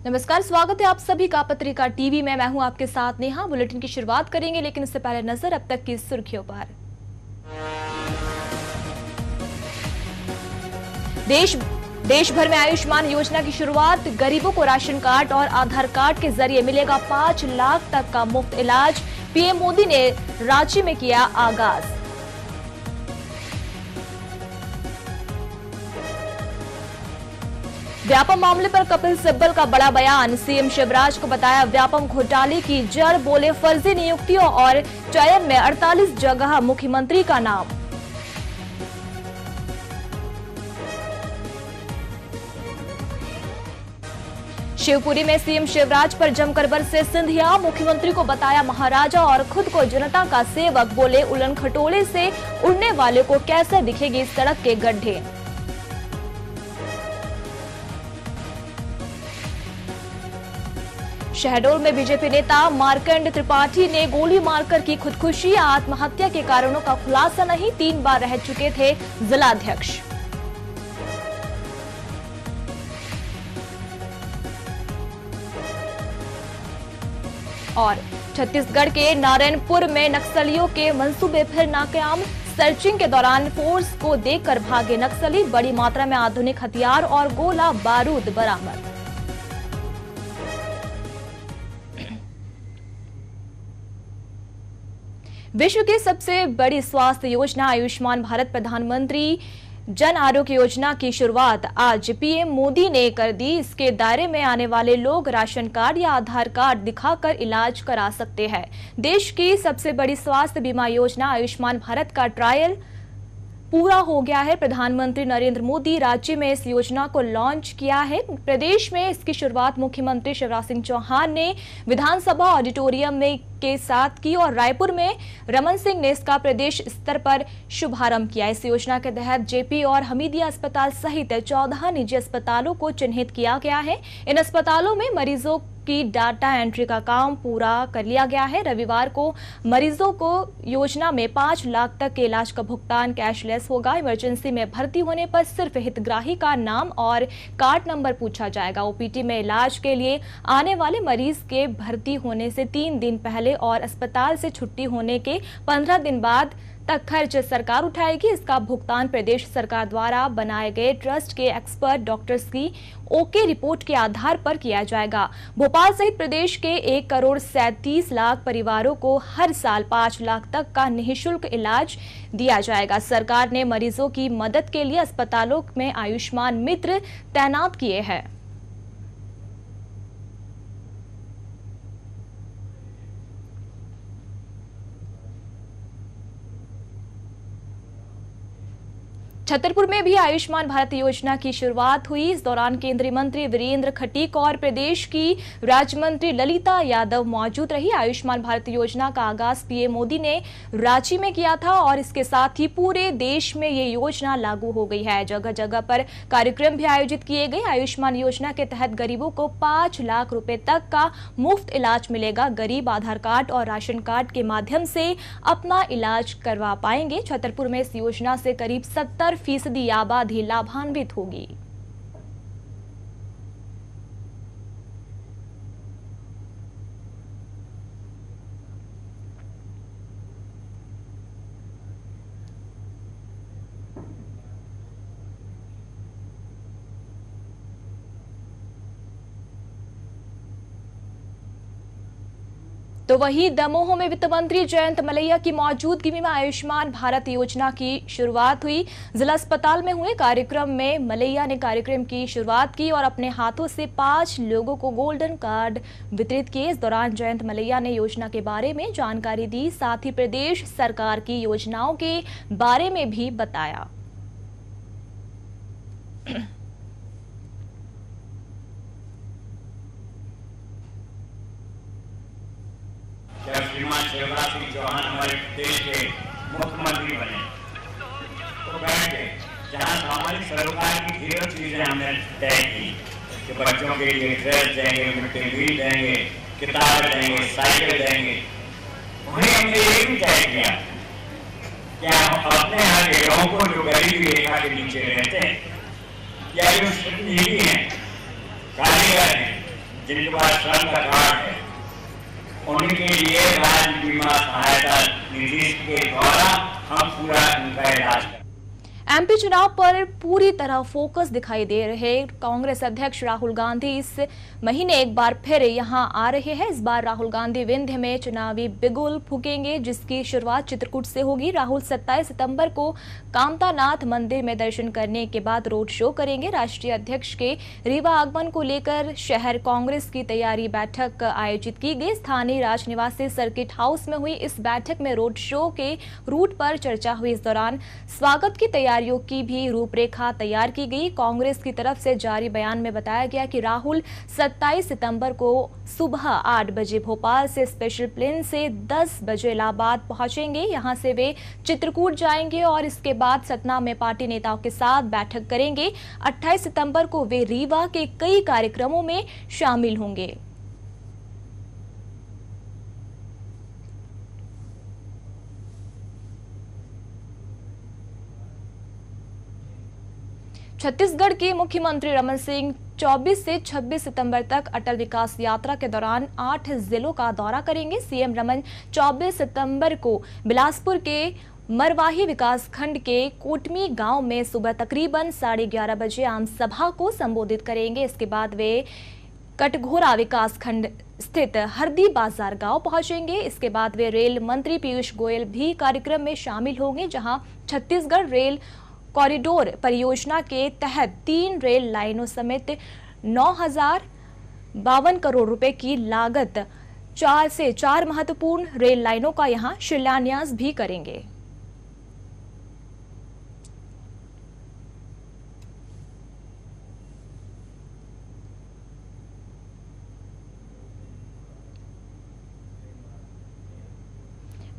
नमस्कार, स्वागत है आप सभी का पत्रिका टीवी में। मैं हूं आपके साथ नेहा। बुलेटिन की शुरुआत करेंगे, लेकिन इससे पहले नजर अब तक की सुर्खियों पर। देश भर में आयुष्मान योजना की शुरुआत। गरीबों को राशन कार्ड और आधार कार्ड के जरिए मिलेगा 5 लाख तक का मुफ्त इलाज। पीएम मोदी ने रांची में किया आगाज। व्यापम मामले पर कपिल सिब्बल का बड़ा बयान। सीएम शिवराज को बताया व्यापम घोटाले की जड़। बोले फर्जी नियुक्तियों और चयन में 48 जगह मुख्यमंत्री का नाम। शिवपुरी में सीएम शिवराज पर जमकर बरसे सिंधिया। मुख्यमंत्री को बताया महाराजा और खुद को जनता का सेवक। बोले उलन खटोले से उड़ने वाले को कैसे दिखेगी सड़क के गड्ढे। शहडोल में बीजेपी नेता मार्कंड त्रिपाठी ने गोली मारकर की खुदकुशी। आत्महत्या के कारणों का खुलासा नहीं, 3 बार रह चुके थे जिलाध्यक्ष। और छत्तीसगढ़ के नारायणपुर में नक्सलियों के मंसूबे फिर नाकाम। सर्चिंग के दौरान फोर्स को देखकर भागे नक्सली। बड़ी मात्रा में आधुनिक हथियार और गोला बारूद बरामद। विश्व की सबसे बड़ी स्वास्थ्य योजना आयुष्मान भारत प्रधानमंत्री जन आरोग्य योजना की शुरुआत आज पीएम मोदी ने कर दी। इसके दायरे में आने वाले लोग राशन कार्ड या आधार कार्ड दिखाकर इलाज करा सकते हैं। देश की सबसे बड़ी स्वास्थ्य बीमा योजना आयुष्मान भारत का ट्रायल पूरा हो गया है। प्रधानमंत्री नरेंद्र मोदी राज्य में इस योजना को लॉन्च किया है। प्रदेश में इसकी शुरुआत मुख्यमंत्री शिवराज सिंह चौहान ने विधानसभा ऑडिटोरियम में के साथ की और रायपुर में रमन सिंह ने इसका प्रदेश स्तर पर शुभारंभ किया। इस योजना के तहत जेपी और हमीदिया अस्पताल सहित 14 निजी अस्पतालों को चिन्हित किया गया है। इन अस्पतालों में मरीजों की डाटा एंट्री का काम पूरा कर लिया गया है। रविवार को मरीजों को योजना में 5 लाख तक के इलाज का भुगतान कैशलेस होगा। इमरजेंसी में भर्ती होने पर सिर्फ हितग्राही का नाम और कार्ड नंबर पूछा जाएगा। ओपीडी में इलाज के लिए आने वाले मरीज के भर्ती होने से 3 दिन पहले और अस्पताल से छुट्टी होने के 15 दिन बाद तक खर्च सरकार उठाएगी। इसका भुगतान प्रदेश सरकार द्वारा बनाए गए ट्रस्ट के एक्सपर्ट डॉक्टर्स की ओके रिपोर्ट के आधार पर किया जाएगा। भोपाल सहित प्रदेश के 1,37,00,000 परिवारों को हर साल 5 लाख तक का निःशुल्क इलाज दिया जाएगा। सरकार ने मरीजों की मदद के लिए अस्पतालों में आयुष्मान मित्र तैनात किए हैं। छतरपुर में भी आयुष्मान भारत योजना की शुरुआत हुई। इस दौरान केंद्रीय मंत्री वीरेंद्र खटीक और प्रदेश की राज्य मंत्री ललिता यादव मौजूद रही। आयुष्मान भारत योजना का आगाज पीएम मोदी ने रांची में किया था और इसके साथ ही पूरे देश में ये योजना लागू हो गई है। जगह जगह पर कार्यक्रम भी आयोजित किए गए। आयुष्मान योजना के तहत गरीबों को 5 लाख रुपए तक का मुफ्त इलाज मिलेगा। गरीब आधार कार्ड और राशन कार्ड के माध्यम से अपना इलाज करवा पाएंगे। छतरपुर में इस योजना से करीब 70% आबादी लाभान्वित होगी। तो वहीं दमोह में वित्त मंत्री जयंत मलैया की मौजूदगी में आयुष्मान भारत योजना की शुरुआत हुई। जिला अस्पताल में हुए कार्यक्रम में मलैया ने कार्यक्रम की शुरुआत की और अपने हाथों से 5 लोगों को गोल्डन कार्ड वितरित किए। इस दौरान जयंत मलैया ने योजना के बारे में जानकारी दी, साथ ही प्रदेश सरकार की योजनाओं के बारे में भी बताया। जब श्रीमान शिवराज सिंह चौहान हमारे देश के मुख्यमंत्री बने तो बैठे जहाँ हमारी सरकार की ढेर चीजें हमने तय की कि बच्चों के लिए ड्रेस देंगे, मिड डे मील देंगे, किताबें देंगे, साइकिल देंगे। वहीं हमने ये भी तय किया कि हम अपने यहाँ के लोगों को जो गरीबी रेखा के नीचे रहते हैं या जो नीली हैं, कारीगर हैं, जिनके पास श्रम का कार्ड है, उनके लिए राज्य बीमा सहायता निधि के द्वारा हम पूरा उनका इलाज करें। एमपी चुनाव पर पूरी तरह फोकस दिखाई दे रहे कांग्रेस अध्यक्ष राहुल गांधी इस महीने एक बार फिर यहां आ रहे हैं। इस बार राहुल गांधी विंध्य में चुनावी बिगुल फूकेंगे, जिसकी शुरुआत चित्रकूट से होगी। राहुल 27 सितंबर को कामतानाथ मंदिर में दर्शन करने के बाद रोड शो करेंगे। राष्ट्रीय अध्यक्ष के रीवा आगमन को लेकर शहर कांग्रेस की तैयारी बैठक आयोजित की गई। स्थानीय राजनिवासी सर्किट हाउस में हुई इस बैठक में रोड शो के रूट पर चर्चा हुई। इस दौरान स्वागत की तैयारियों की भी रूपरेखा तैयार की गई। कांग्रेस की तरफ से जारी बयान में बताया गया कि राहुल 27 सितंबर को सुबह 8 बजे भोपाल से स्पेशल प्लेन से 10 बजे इलाहाबाद पहुंचेंगे। यहां से वे चित्रकूट जाएंगे और इसके बाद सतना में पार्टी नेताओं के साथ बैठक करेंगे। 28 सितंबर को वे रीवा के कई कार्यक्रमों में शामिल होंगे। छत्तीसगढ़ के मुख्यमंत्री रमन सिंह 24 से 26 सितंबर तक अटल विकास यात्रा के दौरान 8 जिलों का दौरा करेंगे। सीएम रमन 24 सितंबर को बिलासपुर के मरवाही विकासखंड के कोटमी गांव में सुबह तकरीबन 11:30 बजे आम सभा को संबोधित करेंगे। इसके बाद वे कटघोरा विकासखंड स्थित हरदी बाजार गांव पहुंचेंगे। इसके बाद वे रेल मंत्री पीयूष गोयल भी कार्यक्रम में शामिल होंगे, जहां छत्तीसगढ़ रेल कॉरिडोर परियोजना के तहत 3 रेल लाइनों समेत 9,052 करोड़ रुपए की लागत 4 महत्वपूर्ण रेल लाइनों का यहां शिलान्यास भी करेंगे।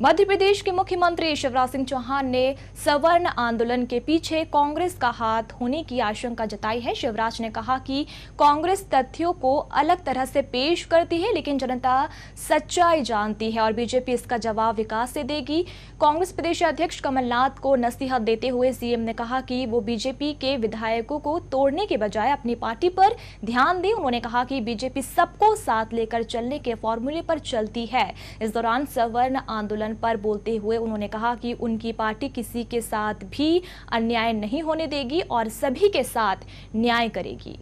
मध्य प्रदेश के मुख्यमंत्री शिवराज सिंह चौहान ने सवर्ण आंदोलन के पीछे कांग्रेस का हाथ होने की आशंका जताई है। शिवराज ने कहा कि कांग्रेस तथ्यों को अलग तरह से पेश करती है, लेकिन जनता सच्चाई जानती है और बीजेपी इसका जवाब विकास से देगी। कांग्रेस प्रदेश अध्यक्ष कमलनाथ को नसीहत देते हुए सीएम ने कहा कि वो बीजेपी के विधायकों को तोड़ने के बजाय अपनी पार्टी पर ध्यान दें। उन्होंने कहा कि बीजेपी सबको साथ लेकर चलने के फॉर्मूले पर चलती है। इस दौरान सवर्ण आंदोलन पर बोलते हुए उन्होंने कहा कि उनकी पार्टी किसी के साथ भी अन्याय नहीं होने देगी और सभी के साथ न्याय करेगी।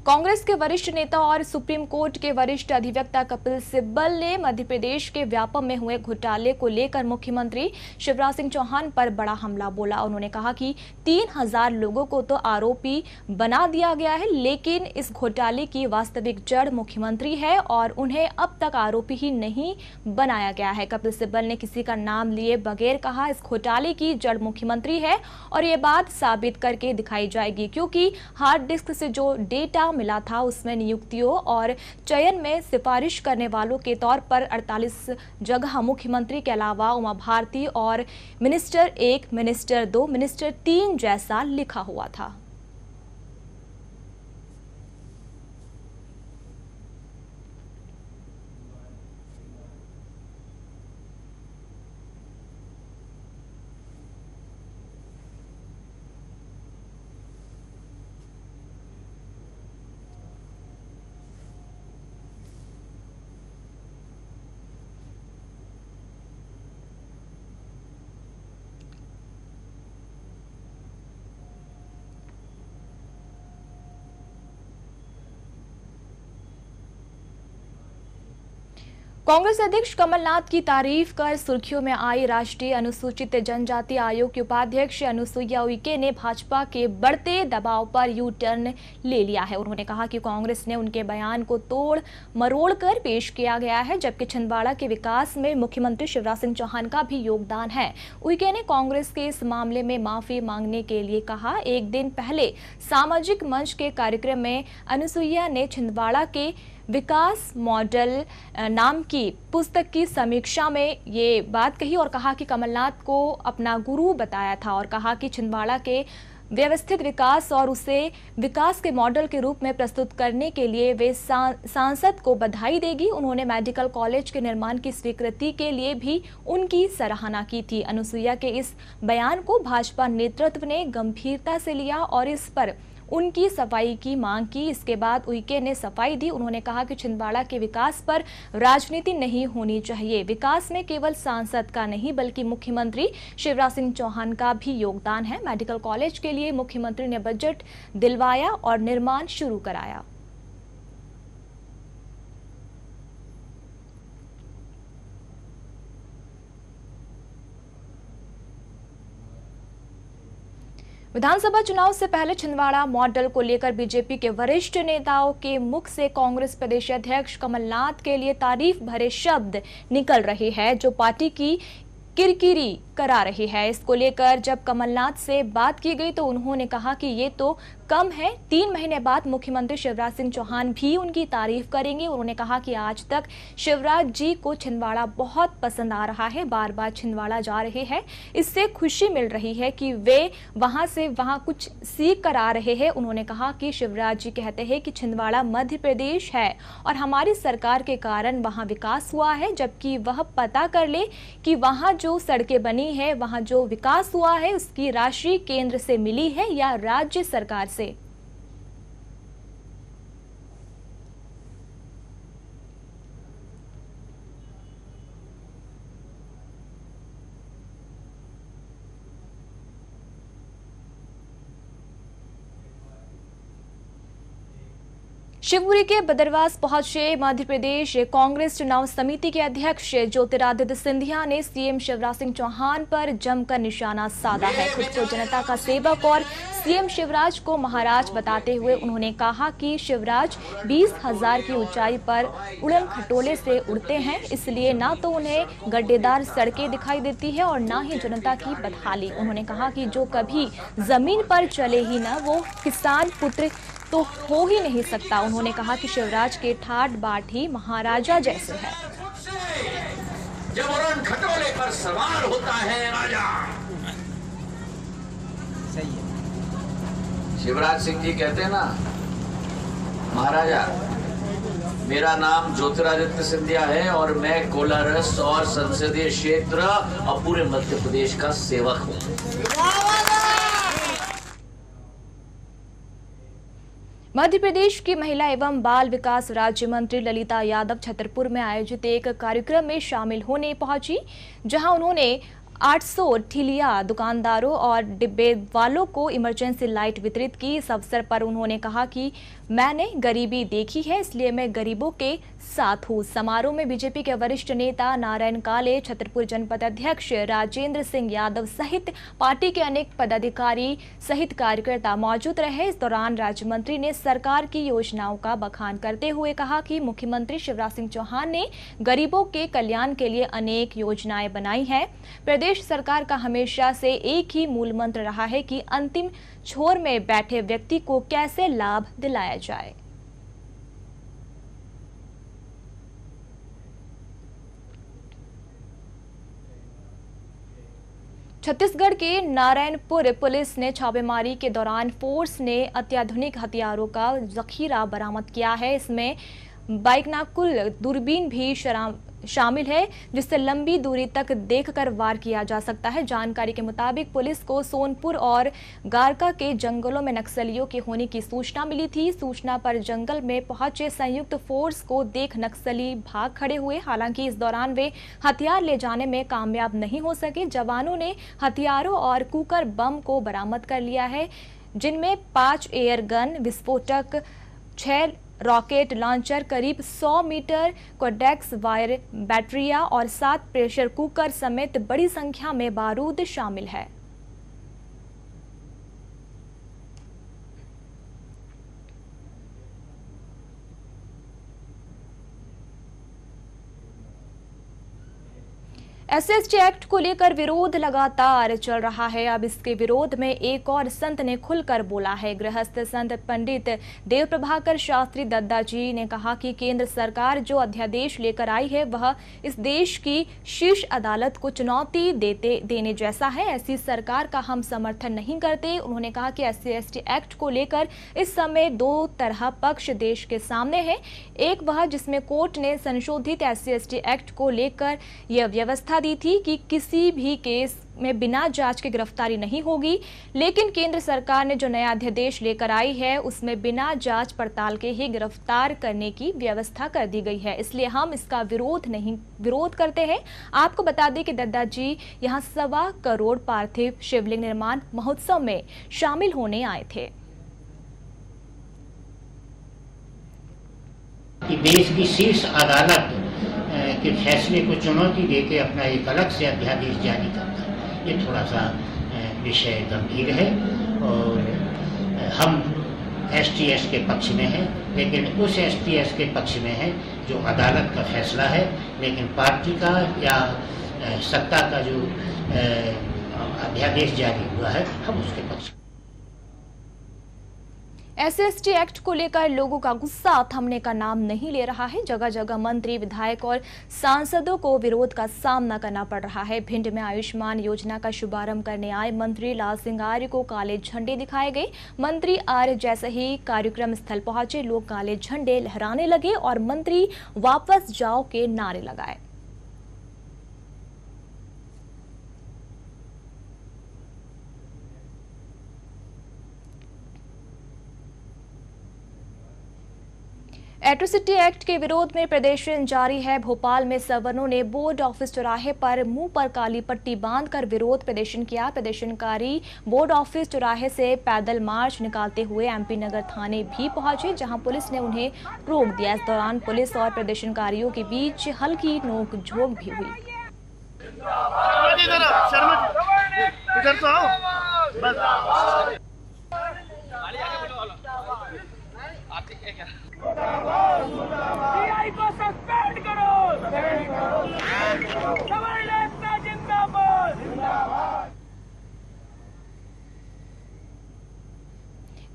कांग्रेस के वरिष्ठ नेता और सुप्रीम कोर्ट के वरिष्ठ अधिवक्ता कपिल सिब्बल ने मध्य प्रदेश के व्यापम में हुए घोटाले को लेकर मुख्यमंत्री शिवराज सिंह चौहान पर बड़ा हमला बोला। उन्होंने कहा कि 3,000 लोगों को तो आरोपी बना दिया गया है, लेकिन इस घोटाले की वास्तविक जड़ मुख्यमंत्री है और उन्हें अब तक आरोपी ही नहीं बनाया गया है। कपिल सिब्बल ने किसी का नाम लिए बगैर कहा, इस घोटाले की जड़ मुख्यमंत्री है और ये बात साबित करके दिखाई जाएगी, क्योंकि हार्ड डिस्क से जो डेटा मिला था उसमें नियुक्तियों और चयन में सिफारिश करने वालों के तौर पर 48 जगह मुख्यमंत्री के अलावा उमा भारती और मिनिस्टर 1, मिनिस्टर 2, मिनिस्टर 3 जैसा लिखा हुआ था। कांग्रेस अध्यक्ष कमलनाथ की तारीफ कर सुर्खियों में आई राष्ट्रीय अनुसूचित जनजाति आयोग की उपाध्यक्ष अनुसुईया उइके ने भाजपा के बढ़ते दबाव पर यू टर्न ले लिया है। उन्होंने कहा कि कांग्रेस ने उनके बयान को तोड़ मरोड़ कर पेश किया गया है, जबकि छिंदवाड़ा के विकास में मुख्यमंत्री शिवराज सिंह चौहान का भी योगदान है। उइके ने कांग्रेस के इस मामले में माफी मांगने के लिए कहा। एक दिन पहले सामाजिक मंच के कार्यक्रम में अनुसुईया ने छिंदवाड़ा के विकास मॉडल नाम की पुस्तक की समीक्षा में ये बात कही और कहा कि कमलनाथ को अपना गुरु बताया था और कहा कि छिंदवाड़ा के व्यवस्थित विकास और उसे विकास के मॉडल के रूप में प्रस्तुत करने के लिए वे सांसद को बधाई देगी। उन्होंने मेडिकल कॉलेज के निर्माण की स्वीकृति के लिए भी उनकी सराहना की थी। अनुसुईया के इस बयान को भाजपा नेतृत्व ने गंभीरता से लिया और इस पर उनकी सफाई की मांग की। इसके बाद उइके ने सफाई दी। उन्होंने कहा कि छिंदवाड़ा के विकास पर राजनीति नहीं होनी चाहिए। विकास में केवल सांसद का नहीं बल्कि मुख्यमंत्री शिवराज सिंह चौहान का भी योगदान है। मेडिकल कॉलेज के लिए मुख्यमंत्री ने बजट दिलवाया और निर्माण शुरू कराया। विधानसभा चुनाव से पहले छिंदवाड़ा मॉडल को लेकर बीजेपी के वरिष्ठ नेताओं के मुख से कांग्रेस प्रदेश अध्यक्ष कमलनाथ के लिए तारीफ भरे शब्द निकल रहे हैं, जो पार्टी की किरकिरी करा रही है। इसको लेकर जब कमलनाथ से बात की गई तो उन्होंने कहा कि ये तो कम है, 3 महीने बाद मुख्यमंत्री शिवराज सिंह चौहान भी उनकी तारीफ करेंगे। उन्होंने कहा कि आज तक शिवराज जी को छिंदवाड़ा बहुत पसंद आ रहा है, बार बार छिंदवाड़ा जा रहे हैं। इससे खुशी मिल रही है कि वे वहां से वहां कुछ सीख कर आ रहे हैं। उन्होंने कहा कि शिवराज जी कहते हैं कि छिंदवाड़ा मध्य प्रदेश है और हमारी सरकार के कारण वहां विकास हुआ है, जबकि वह पता कर ले कि वहां जो सड़कें बनी है, वहां जो विकास हुआ है, उसकी राशि केंद्र से मिली है या राज्य सरकार से। शिवपुरी के बदरवास पहुंचे मध्य प्रदेश कांग्रेस चुनाव समिति के अध्यक्ष ज्योतिरादित्य सिंधिया ने सीएम शिवराज सिंह चौहान पर जमकर निशाना साधा है। खुद को जनता का सेवक और सीएम शिवराज को महाराज बताते हुए उन्होंने कहा कि शिवराज 20,000 की ऊंचाई पर उड़न खटोले से उड़ते हैं, इसलिए ना तो उन्हें गड्ढेदार सड़कें दिखाई देती है और ना ही जनता की बदहाली। उन्होंने कहा कि जो कभी जमीन पर चले ही ना, वो किसान पुत्र तो हो ही नहीं सकता। उन्होंने कहा कि शिवराज के ठाट बाट ही महाराजा जैसे है। जब उड़न खटोले पर सवार होता है राजा। सही है। शिवराज सिंह जी कहते हैं ना, महाराजा, मेरा नाम ज्योतिरादित्य सिंधिया है और मैं कोलारस और संसदीय क्षेत्र और पूरे मध्य प्रदेश का सेवक हूँ। मध्य प्रदेश की महिला एवं बाल विकास राज्य मंत्री ललिता यादव छतरपुर में आयोजित एक कार्यक्रम में शामिल होने पहुंची, जहां उन्होंने 800 ठिलिया दुकानदारों और डिब्बे वालों को इमरजेंसी लाइट वितरित की। इस अवसर पर उन्होंने कहा कि मैंने गरीबी देखी है, इसलिए मैं गरीबों के साथ हूँ। समारोह में बीजेपी के वरिष्ठ नेता नारायण काले, छतरपुर जनपद अध्यक्ष राजेंद्र सिंह यादव सहित पार्टी के अनेक पदाधिकारी सहित कार्यकर्ता मौजूद रहे। इस दौरान राज्य मंत्री ने सरकार की योजनाओं का बखान करते हुए कहा कि मुख्यमंत्री शिवराज सिंह चौहान ने गरीबों के कल्याण के लिए अनेक योजनाएं बनाई हैं। प्रदेश सरकार का हमेशा से एक ही मूल मंत्र रहा है कि अंतिम छोर में बैठे व्यक्ति को कैसे लाभ दिलाया जाए। छत्तीसगढ़ के नारायणपुर पुलिस ने छापेमारी के दौरान फोर्स ने अत्याधुनिक हथियारों का जखीरा बरामद किया है। इसमें बाइकनाकुल दूरबीन भी शामिल है, जिससे लंबी दूरी तक देखकर वार किया जा सकता है। जानकारी के मुताबिक पुलिस को सोनपुर और गारका के जंगलों में नक्सलियों के होने की सूचना मिली थी। सूचना पर जंगल में पहुंचे संयुक्त फोर्स को देख नक्सली भाग खड़े हुए। हालांकि इस दौरान वे हथियार ले जाने में कामयाब नहीं हो सके। जवानों ने हथियारों और कुकर बम को बरामद कर लिया है, जिनमें 5 एयर गन विस्फोटक, 6 रॉकेट लॉन्चर, करीब 100 मीटर कोडेक्स वायर बैटरिया और 7 प्रेशर कुकर समेत बड़ी संख्या में बारूद शामिल है। SC/ST एक्ट को लेकर विरोध लगातार चल रहा है। अब इसके विरोध में एक और संत ने खुलकर बोला है। गृहस्थ संत पंडित देव प्रभाकर शास्त्री दद्दा जी ने कहा कि केंद्र सरकार जो अध्यादेश लेकर आई है वह इस देश की शीर्ष अदालत को चुनौती देने जैसा है। ऐसी सरकार का हम समर्थन नहीं करते। उन्होंने कहा कि SC/ST एक्ट को लेकर इस समय दो तरह पक्ष देश के सामने है। एक वह जिसमें कोर्ट ने संशोधित SC/ST एक्ट को लेकर यह व्यवस्था दी थी कि किसी भी केस में बिना जांच के गिरफ्तारी नहीं होगी, लेकिन केंद्र सरकार ने जो नया अध्यादेश लेकर आई है उसमें बिना जांच पड़ताल के ही गिरफ्तार करने की व्यवस्था कर दी गई है। इसलिए हम इसका विरोध करते हैं। आपको बता दें कि दद्दा जी यहां 1.25 करोड़ पार्थिव शिवलिंग निर्माण महोत्सव में शामिल होने आए थे। कि देश की शीर्ष अदालत के फैसले को चुनौती देके अपना एक अलग से अध्यादेश जारी करना, ये थोड़ा सा विषय गंभीर है और हम STS के पक्ष में हैं, लेकिन उस STS के पक्ष में है जो अदालत का फैसला है। लेकिन पार्टी का या सत्ता का जो अध्यादेश जारी हुआ है हम उसके पक्ष। SC/ST एक्ट को लेकर लोगों का गुस्सा थमने का नाम नहीं ले रहा है। जगह जगह मंत्री, विधायक और सांसदों को विरोध का सामना करना पड़ रहा है। भिंड में आयुष्मान योजना का शुभारंभ करने आए मंत्री लाल सिंह आर्य को काले झंडे दिखाए गए। मंत्री आर्य जैसे ही कार्यक्रम स्थल पहुंचे, लोग काले झंडे लहराने लगे और मंत्री वापस जाओ के नारे लगाए। एट्रोसिटी एक्ट के विरोध में प्रदर्शन जारी है। भोपाल में सवर्णों ने बोर्ड ऑफिस चौराहे पर मुंह पर काली पट्टी बांधकर विरोध प्रदर्शन किया। प्रदर्शनकारी बोर्ड ऑफिस चौराहे से पैदल मार्च निकालते हुए MP नगर थाने भी पहुंचे, जहां पुलिस ने उन्हें रोक दिया। इस दौरान पुलिस और प्रदर्शनकारियों के बीच हल्की नोकझोंक भी हुई। को सस्पेंड करो, जिंदाबाद।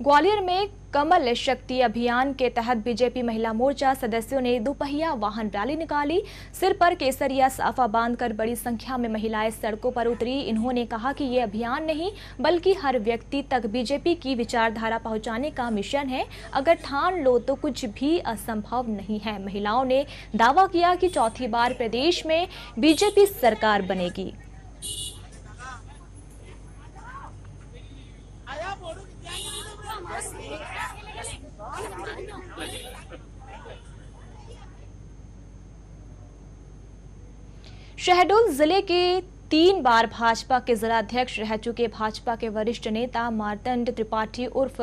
ग्वालियर में कमल शक्ति अभियान के तहत बीजेपी महिला मोर्चा सदस्यों ने दोपहिया वाहन रैली निकाली। सिर पर केसरिया साफा बांधकर बड़ी संख्या में महिलाएं सड़कों पर उतरी। इन्होंने कहा कि ये अभियान नहीं बल्कि हर व्यक्ति तक बीजेपी की विचारधारा पहुंचाने का मिशन है। अगर ठान लो तो कुछ भी असंभव नहीं है। महिलाओं ने दावा किया कि चौथी बार प्रदेश में बीजेपी सरकार बनेगी। शहडोल जिले के 3 बार भाजपा के जिलाध्यक्ष रह चुके भाजपा के वरिष्ठ नेता मार्तंड त्रिपाठी उर्फ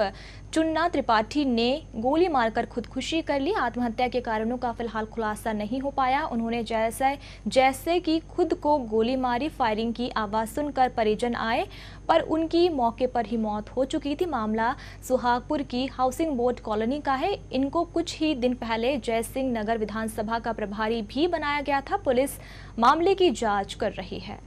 चुन्ना त्रिपाठी ने गोली मारकर खुदकुशी कर ली। आत्महत्या के कारणों का फिलहाल खुलासा नहीं हो पाया। उन्होंने जैसे कि खुद को गोली मारी। फायरिंग की आवाज सुनकर परिजन आए पर उनकी मौके पर ही मौत हो चुकी थी। मामला सुहागपुर की हाउसिंग बोर्ड कॉलोनी का है। इनको कुछ ही दिन पहले जय सिंह नगर विधानसभा का प्रभारी भी बनाया गया था। पुलिस मामले की जांच कर रही है।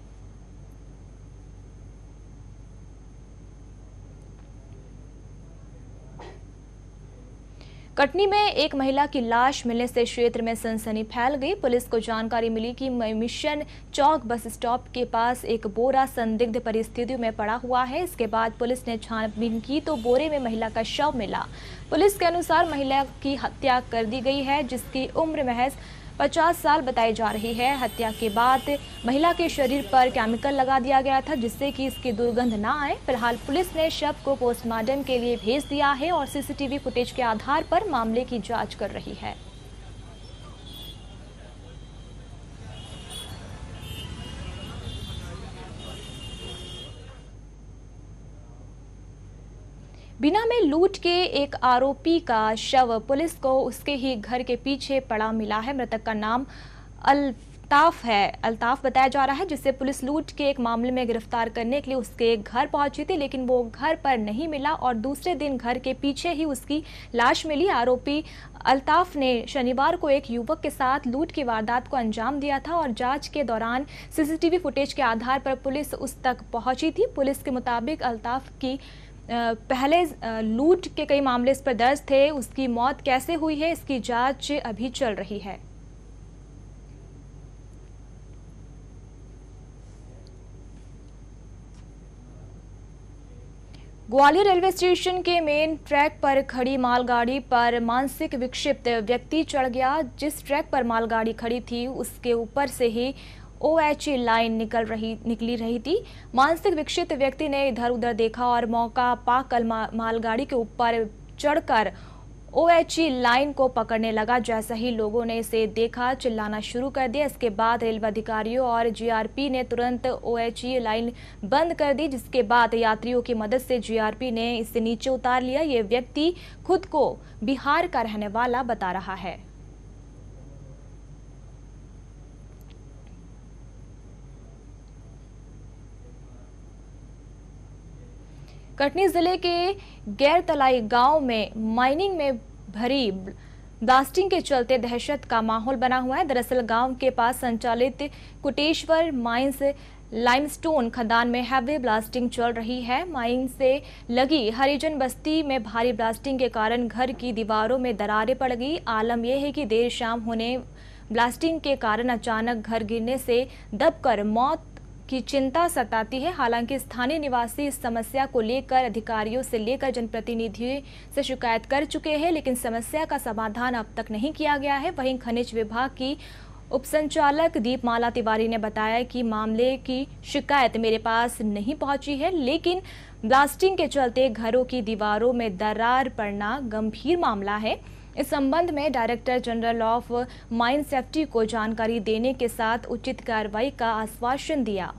कटनी में एक महिला की लाश मिलने से क्षेत्र में सनसनी फैल गई। पुलिस को जानकारी मिली कि मिशन चौक बस स्टॉप के पास एक बोरा संदिग्ध परिस्थितियों में पड़ा हुआ है। इसके बाद पुलिस ने छानबीन की तो बोरे में महिला का शव मिला। पुलिस के अनुसार महिला की हत्या कर दी गई है, जिसकी उम्र महज 50 साल बताई जा रही है। हत्या के बाद महिला के शरीर पर केमिकल लगा दिया गया था, जिससे कि इसकी दुर्गंध ना आए। फिलहाल पुलिस ने शव को पोस्टमार्टम के लिए भेज दिया है और CCTV फुटेज के आधार पर मामले की जांच कर रही है। बिना में लूट के एक आरोपी का शव पुलिस को उसके ही घर के पीछे पड़ा मिला है। मृतक का नाम अल्ताफ बताया जा रहा है, जिसे पुलिस लूट के एक मामले में गिरफ्तार करने के लिए उसके घर पहुंची थी, लेकिन वो घर पर नहीं मिला और दूसरे दिन घर के पीछे ही उसकी लाश मिली। आरोपी अल्ताफ ने शनिवार को एक युवक के साथ लूट की वारदात को अंजाम दिया था और जांच के दौरान सीसीटीवी फुटेज के आधार पर पुलिस उस तक पहुंची थी। पुलिस के मुताबिक अल्ताफ की पहले लूट के कई मामले इस पर दर्ज थे। उसकी मौत कैसे हुई है, इसकी जांच अभी चल रही है। ग्वालियर रेलवे स्टेशन के मेन ट्रैक पर खड़ी मालगाड़ी पर मानसिक विक्षिप्त व्यक्ति चढ़ गया। जिस ट्रैक पर मालगाड़ी खड़ी थी उसके ऊपर से ही OH लाइन निकली रही थी। मानसिक विक्षिप्त व्यक्ति ने इधर उधर देखा और मौका पाकर मालगाड़ी के ऊपर चढ़कर OH लाइन को पकड़ने लगा। जैसा ही लोगों ने इसे देखा, चिल्लाना शुरू कर दिया। इसके बाद रेलवे अधिकारियों और GRP ने तुरंत OH लाइन बंद कर दी, जिसके बाद यात्रियों की मदद से GRP ने इसे नीचे उतार लिया। ये व्यक्ति खुद को बिहार का रहने वाला बता रहा है। कटनी जिले के गैरतलाई गांव में माइनिंग में भरी ब्लास्टिंग के चलते दहशत का माहौल बना हुआ है। दरअसल गांव के पास संचालित कुटेश्वर माइंस लाइमस्टोन खदान में हैवी ब्लास्टिंग चल रही है। माइन से लगी हरिजन बस्ती में भारी ब्लास्टिंग के कारण घर की दीवारों में दरारें पड़ गई। आलम यह है कि देर शाम होने ब्लास्टिंग के कारण अचानक घर गिरने से दबकर मौत की चिंता सताती है। हालांकि स्थानीय निवासी इस समस्या को लेकर अधिकारियों से लेकर जनप्रतिनिधियों से शिकायत कर चुके हैं, लेकिन समस्या का समाधान अब तक नहीं किया गया है। वहीं खनिज विभाग की उपसंचालक दीपमाला तिवारी ने बताया कि मामले की शिकायत मेरे पास नहीं पहुंची है, लेकिन ब्लास्टिंग के चलते घरों की दीवारों में दरार पड़ना गंभीर मामला है। इस संबंध में director general of mine safety को जानकारी देने के साथ उचित कार्रवाई का आश्वासन दिया।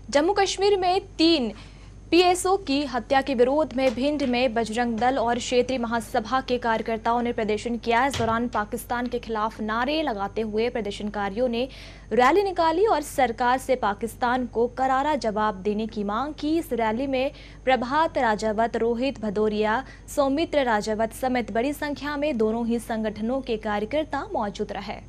जम्मू कश्मीर में 3 PSO की हत्या के विरोध में भिंड में बजरंग दल और क्षेत्रीय महासभा के कार्यकर्ताओं ने प्रदर्शन किया। इस दौरान पाकिस्तान के खिलाफ नारे लगाते हुए प्रदर्शनकारियों ने रैली निकाली और सरकार से पाकिस्तान को करारा जवाब देने की मांग की। इस रैली में प्रभात राजावत, रोहित भदौरिया, सौमित्र राजावत समेत बड़ी संख्या में दोनों ही संगठनों के कार्यकर्ता मौजूद रहे।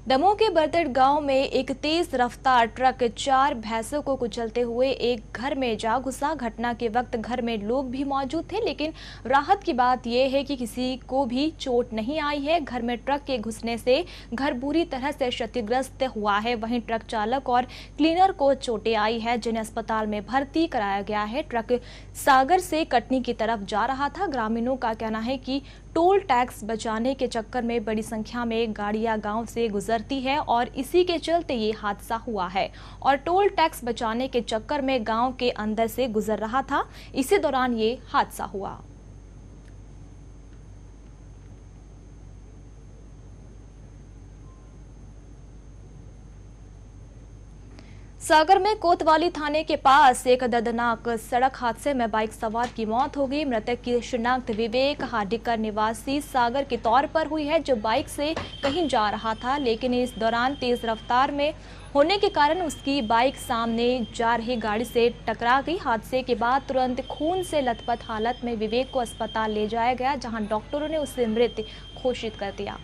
दमोह के बरतड़ गांव में एक तेज रफ्तार ट्रक 4 भैंसों को कुचलते हुए एक घर में जा घुसा। घटना के वक्त घर में लोग भी मौजूद थे, लेकिन राहत की बात यह है कि किसी को भी चोट नहीं आई है। घर में ट्रक के घुसने से घर बुरी तरह से क्षतिग्रस्त हुआ है। वहीं ट्रक चालक और क्लीनर को चोटें आई है, जिन्हें अस्पताल में भर्ती कराया गया है। ट्रक सागर से कटनी की तरफ जा रहा था। ग्रामीणों का कहना है कि टोल टैक्स बचाने के चक्कर में बड़ी संख्या में गाड़ियां गांव से गुजरती है और इसी के चलते ये हादसा हुआ है और टोल टैक्स बचाने के चक्कर में गांव के अंदर से गुजर रहा था। इसी दौरान ये हादसा हुआ। सागर में कोतवाली थाने के पास एक दर्दनाक सड़क हादसे में बाइक सवार की मौत हो गई। मृतक की शिनाख्त विवेक हार्डिकर निवासी सागर के तौर पर हुई है, जो बाइक से कहीं जा रहा था, लेकिन इस दौरान तेज रफ्तार में होने के कारण उसकी बाइक सामने जा रही गाड़ी से टकरा गई। हादसे के बाद तुरंत खून से लथपथ हालत में विवेक को अस्पताल ले जाया गया, जहां डॉक्टरों ने उसे मृत घोषित कर दिया।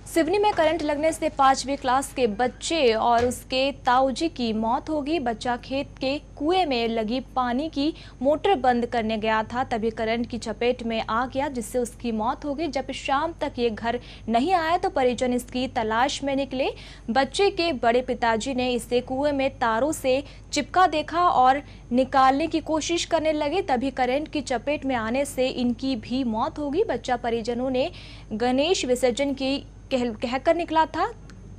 सिवनी में करंट लगने से 5वीं क्लास के बच्चे और उसके ताऊजी की मौत हो गई। बच्चा खेत के कुएं में लगी पानी की मोटर बंद करने गया था, तभी करंट की चपेट में आ गया, जिससे उसकी मौत हो गई। जब शाम तक ये घर नहीं आया तो परिजन इसकी तलाश में निकले। बच्चे के बड़े पिताजी ने इसे कुएं में तारों से चिपका देखा और निकालने की कोशिश करने लगे, तभी करंट की चपेट में आने से इनकी भी मौत हो गई। बच्चा परिजनों ने गणेश विसर्जन की कहकर निकला था।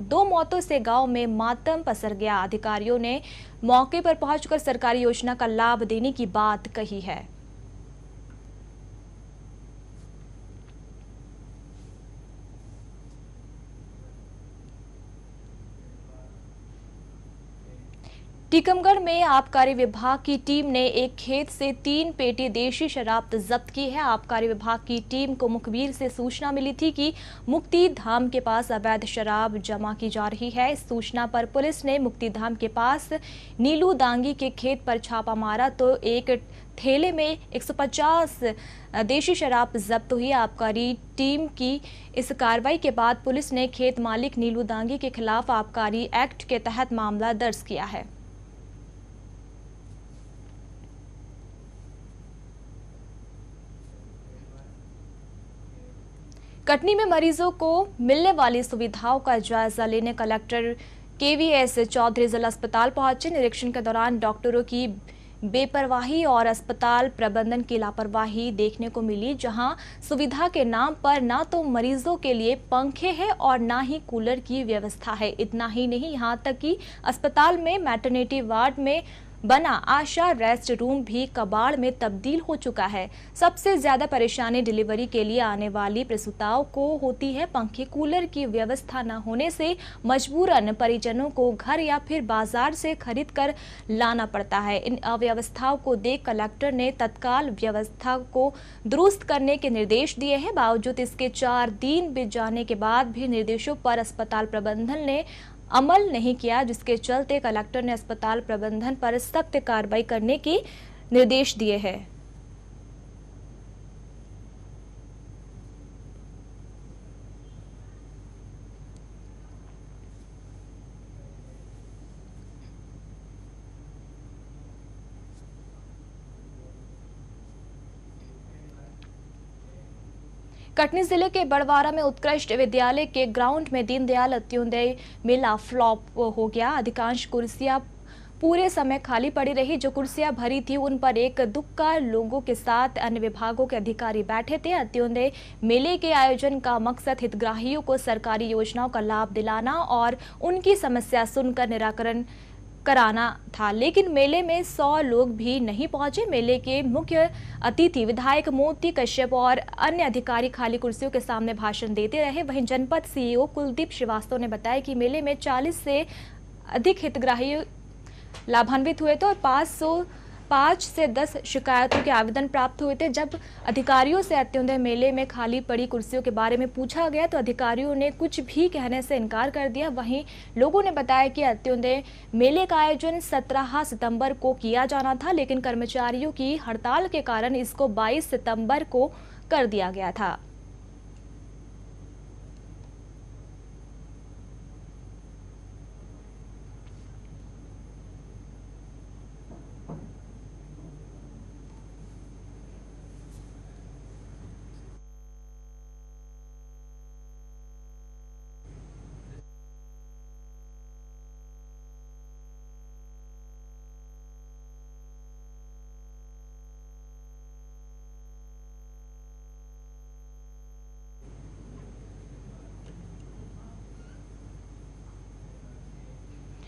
2 मौतों से गांव में मातम पसर गया। अधिकारियों ने मौके पर पहुंचकर सरकारी योजना का लाभ देने की बात कही है। टीकमगढ़ में आबकारी विभाग की टीम ने एक खेत से 3 पेटी देशी शराब जब्त की है। आबकारी विभाग की टीम को मुखबिर से सूचना मिली थी कि मुक्ति धाम के पास अवैध शराब जमा की जा रही है। इस सूचना पर पुलिस ने मुक्ति धाम के पास नीलू दांगी के खेत पर छापा मारा तो एक ठेले में 150 देशी शराब जब्त हुई। आबकारी टीम की इस कार्रवाई के बाद पुलिस ने खेत मालिक नीलू दांगी के खिलाफ आबकारी एक्ट के तहत मामला दर्ज किया है। कटनी में मरीजों को मिलने वाली सुविधाओं का जायजा लेने कलेक्टर केवीएस चौधरी जिला अस्पताल पहुंचे। निरीक्षण के दौरान डॉक्टरों की बेपरवाही और अस्पताल प्रबंधन की लापरवाही देखने को मिली, जहां सुविधा के नाम पर ना तो मरीजों के लिए पंखे हैं और ना ही कूलर की व्यवस्था है। इतना ही नहीं, यहां तक कि अस्पताल में मैटरनिटी वार्ड में बना आशा रेस्ट रूम भी कबाड़ में तब्दील हो चुका है। सबसे ज्यादा परेशानी डिलीवरी के लिए आने वाली प्रसूताओं को होती है। पंखे कूलर की व्यवस्था न होने से मजबूरन परिजनों को घर या फिर बाजार से खरीद कर लाना पड़ता है। इन अव्यवस्थाओं को देख कलेक्टर ने तत्काल व्यवस्था को दुरुस्त करने के निर्देश दिए हैं। बावजूद इसके 4 दिन बीत जाने के बाद भी निर्देशों पर अस्पताल प्रबंधन ने अमल नहीं किया, जिसके चलते कलेक्टर ने अस्पताल प्रबंधन पर सख्त कार्रवाई करने के निर्देश दिए हैं। कटनी जिले के बड़वारा में उत्कृष्ट विद्यालय के ग्राउंड में दीनदयाल अंत्योदय मेला फ्लॉप हो गया। अधिकांश कुर्सियां पूरे समय खाली पड़ी रही। जो कुर्सियां भरी थी उन पर एक दुक्का लोगों के साथ अन्य विभागों के अधिकारी बैठे थे। अंत्योदय मेले के आयोजन का मकसद हितग्राहियों को सरकारी योजनाओं का लाभ दिलाना और उनकी समस्या सुनकर निराकरण कराना था, लेकिन मेले में 100 लोग भी नहीं पहुंचे। मेले के मुख्य अतिथि विधायक मोती कश्यप और अन्य अधिकारी खाली कुर्सियों के सामने भाषण देते रहे। वहीं जनपद सीईओ कुलदीप श्रीवास्तव ने बताया कि मेले में 40 से अधिक हितग्राही लाभान्वित हुए थे और 5 से 10 शिकायतों के आवेदन प्राप्त हुए थे। जब अधिकारियों से अंत्योदय मेले में खाली पड़ी कुर्सियों के बारे में पूछा गया तो अधिकारियों ने कुछ भी कहने से इनकार कर दिया। वहीं लोगों ने बताया कि अंत्योदय मेले का आयोजन 17 सितंबर को किया जाना था, लेकिन कर्मचारियों की हड़ताल के कारण इसको 22 सितंबर को कर दिया गया था।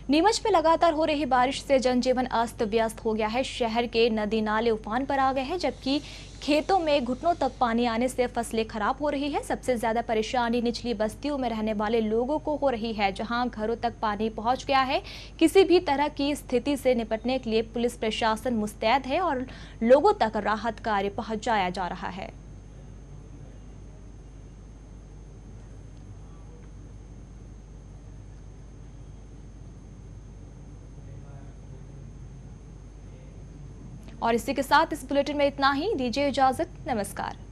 नीमच में लगातार हो रही बारिश से जनजीवन अस्त व्यस्त हो गया है। शहर के नदी नाले उफान पर आ गए हैं, जबकि खेतों में घुटनों तक पानी आने से फसलें खराब हो रही है। सबसे ज्यादा परेशानी निचली बस्तियों में रहने वाले लोगों को हो रही है, जहां घरों तक पानी पहुंच गया है। किसी भी तरह की स्थिति से निपटने के लिए पुलिस प्रशासन मुस्तैद है और लोगों तक राहत कार्य पहुंचाया जा रहा है। और इसी के साथ इस बुलेटिन में इतना ही। दीजिए इजाजत। नमस्कार।